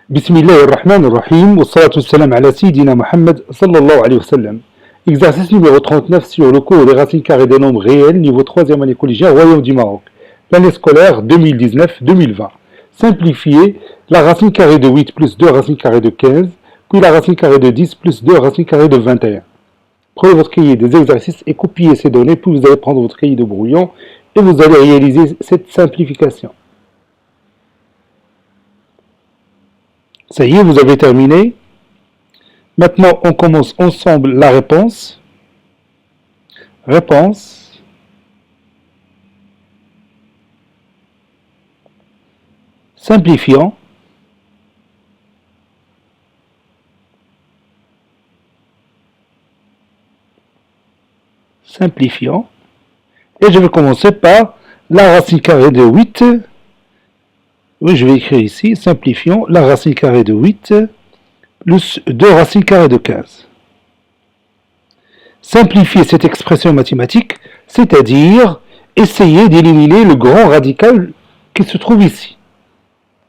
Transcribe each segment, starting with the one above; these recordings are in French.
Bismillah ar-Rahman ar-Rahim, wa salatu salam ala Sayyidina Muhammad sallallahu alayhi wa sallam. Exercice numéro 39 sur le cours des racines carrées des nombres réels, niveau 3e année collégienne, Royaume du Maroc. L'année scolaire 2019-2020. Simplifier la racine carrée de 8 plus 2 racines carrées de 15, puis la racine carrée de 10 plus 2 racines carrées de 21. Prenez votre cahier des exercices et copiez ces données, puis vous allez prendre votre cahier de brouillon et vous allez réaliser cette simplification. Ça y est, vous avez terminé. Maintenant, on commence ensemble la réponse. Réponse. Simplifiant. Simplifiant. Et je vais commencer par la racine carrée de 8. Oui, je vais écrire ici, simplifions, la racine carrée de 8 plus 2 racines carrées de 15. Simplifier cette expression mathématique, c'est-à-dire essayer d'éliminer le grand radical qui se trouve ici.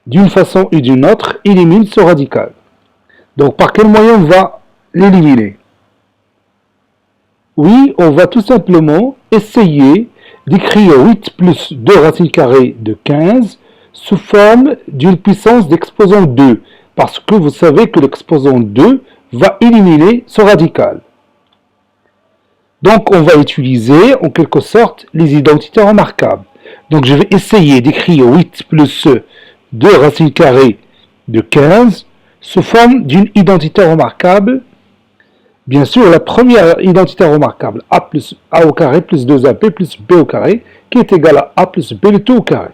D'une façon ou d'une autre, élimine ce radical. Donc, par quel moyen on va l'éliminer? Oui, on va tout simplement essayer d'écrire 8 plus 2 racines carrées de 15 sous forme d'une puissance d'exposant 2, parce que vous savez que l'exposant 2 va éliminer ce radical. Donc on va utiliser en quelque sorte les identités remarquables. Donc je vais essayer d'écrire 8 plus 2 racines carrées de 15 sous forme d'une identité remarquable. Bien sûr, la première identité remarquable, a plus a au carré plus 2ab plus b au carré, qui est égal à a plus b le tout au carré.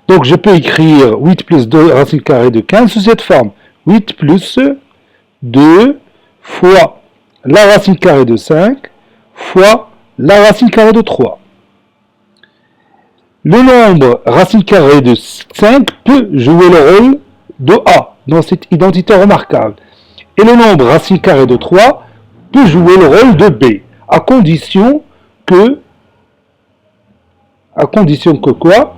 Donc, je peux écrire 8 plus 2 racine carrée de 15 sous cette forme. 8 plus 2 fois la racine carrée de 5 fois la racine carrée de 3. Le nombre racine carrée de 5 peut jouer le rôle de A dans cette identité remarquable. Et le nombre racine carrée de 3 peut jouer le rôle de B, à condition que quoi?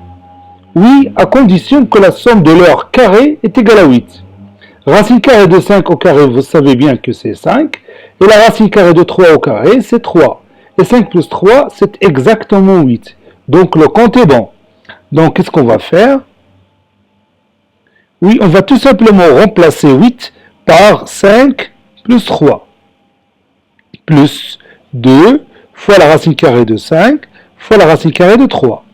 Oui, à condition que la somme de leurs carrés est égale à 8. Racine carrée de 5 au carré, vous savez bien que c'est 5. Et la racine carrée de 3 au carré, c'est 3. Et 5 plus 3, c'est exactement 8. Donc le compte est bon. Donc qu'est-ce qu'on va faire? Oui, on va tout simplement remplacer 8 par 5 plus 3. Plus 2 fois la racine carrée de 5 fois la racine carrée de 3.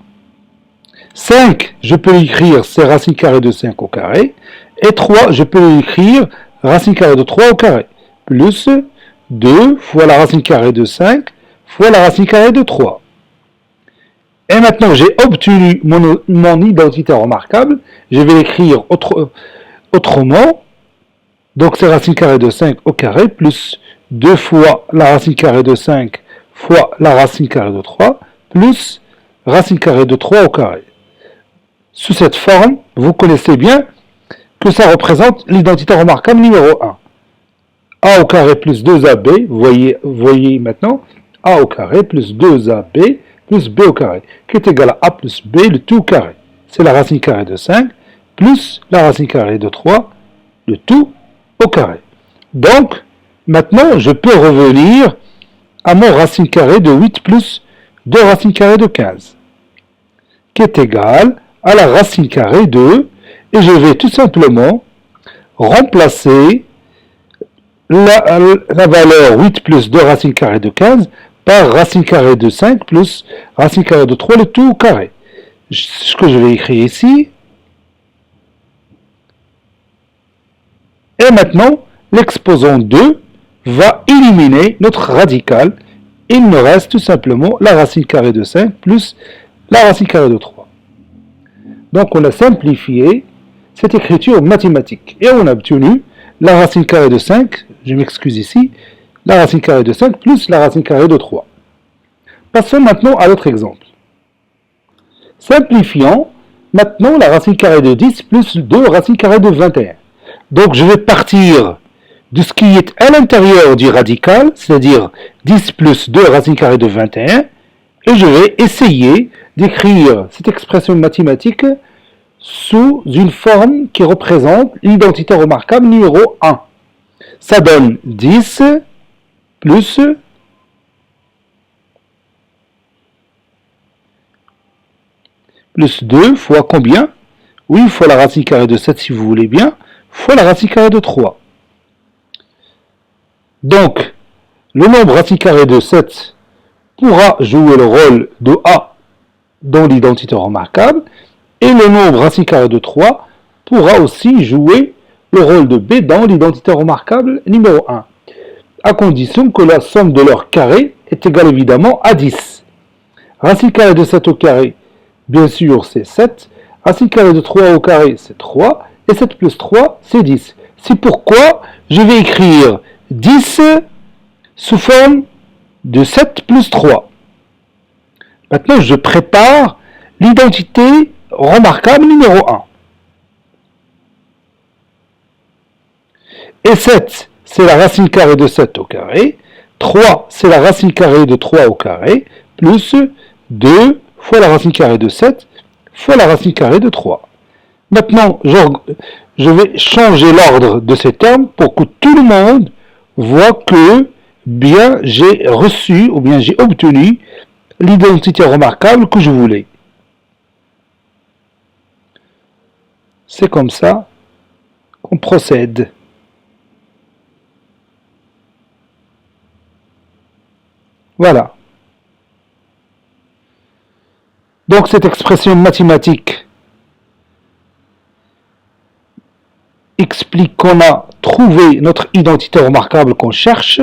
5, je peux écrire c'est racine carrée de 5 au carré. Et 3, je peux écrire racine carrée de 3 au carré. Plus 2 fois la racine carrée de 5 fois la racine carrée de 3. Et maintenant, j'ai obtenu mon identité remarquable. Je vais l'écrire autrement. Donc, c'est racine carrée de 5 au carré plus 2 fois la racine carrée de 5 fois la racine carrée de 3 plus racine carrée de 3 au carré. Sous cette forme, vous connaissez bien que ça représente l'identité remarquable numéro 1. A au carré plus 2ab, vous voyez maintenant, A au carré plus 2ab plus b au carré, qui est égal à a plus b, le tout au carré. C'est la racine carrée de 5 plus la racine carrée de 3, le tout au carré. Donc, maintenant, je peux revenir à mon racine carrée de 8 plus 2 racines carrées de 15, qui est égal à la racine carrée de, et je vais tout simplement remplacer la valeur 8 plus 2 racines carrées de 15 par racine carrée de 5 plus racine carrée de 3, le tout au carré. Ce que je vais écrire ici. Et maintenant, l'exposant 2 va éliminer notre radical. Il me reste tout simplement la racine carrée de 5 plus la racine carrée de 3. Donc on a simplifié cette écriture mathématique. Et on a obtenu la racine carrée de 5, je m'excuse ici, la racine carrée de 5 plus la racine carrée de 3. Passons maintenant à l'autre exemple. Simplifions maintenant la racine carrée de 10 plus 2 racine carrée de 21. Donc je vais partir de ce qui est à l'intérieur du radical, c'est-à-dire 10 plus 2 racine carrée de 21, et je vais essayer d'écrire cette expression mathématique sous une forme qui représente l'identité remarquable numéro 1. Ça donne 10 plus plus 2 fois combien? Oui, fois la racine carrée de 7 si vous voulez bien, fois la racine carrée de 3. Donc, le nombre racine carrée de 7 pourra jouer le rôle de A dans l'identité remarquable, et le nombre racine carrée de 3 pourra aussi jouer le rôle de B dans l'identité remarquable numéro 1, à condition que la somme de leurs carrés est égale évidemment à 10. Racine carrée de 7 au carré, bien sûr, c'est 7. Racine carrée de 3 au carré, c'est 3. Et 7 plus 3, c'est 10. C'est pourquoi je vais écrire 10 sous forme de 7 plus 3. Maintenant, je prépare l'identité remarquable numéro 1. Et 7, c'est la racine carrée de 7 au carré. 3, c'est la racine carrée de 3 au carré. Plus 2 fois la racine carrée de 7 fois la racine carrée de 3. Maintenant, je vais changer l'ordre de ces termes pour que tout le monde voit que bien j'ai reçu ou bien j'ai obtenu l'identité remarquable que je voulais. C'est comme ça qu'on procède. Voilà. Donc cette expression mathématique explique qu'on a trouvé notre identité remarquable qu'on cherche,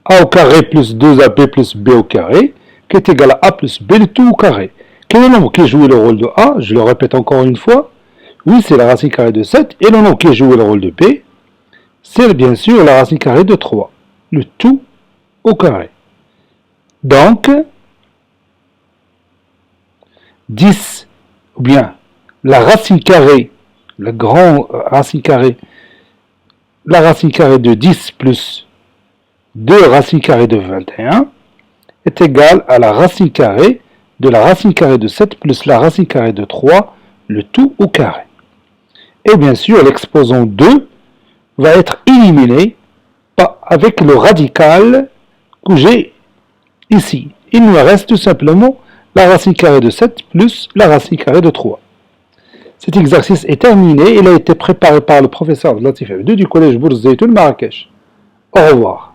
a au carré plus 2ab plus b au carré, qui est égal à a plus b le tout au carré. Quel est le nombre qui joue le rôle de a? Je le répète encore une fois. Oui, c'est la racine carrée de 7. Et le nombre qui joue le rôle de b, c'est bien sûr la racine carrée de 3. Le tout au carré. Donc, 10, ou bien la racine carrée, la grande racine carrée, la racine carrée de 10 plus 2 racines carrées de 21 est égale à la racine carrée de la racine carrée de 7 plus la racine carrée de 3, le tout au carré. Et bien sûr, l'exposant 2 va être éliminé avec le radical que j'ai ici. Il me reste tout simplement la racine carrée de 7 plus la racine carrée de 3. Cet exercice est terminé. Il a été préparé par le professeur Latif Abdou du collège Bourse Zeytoun Marrakech. Au revoir.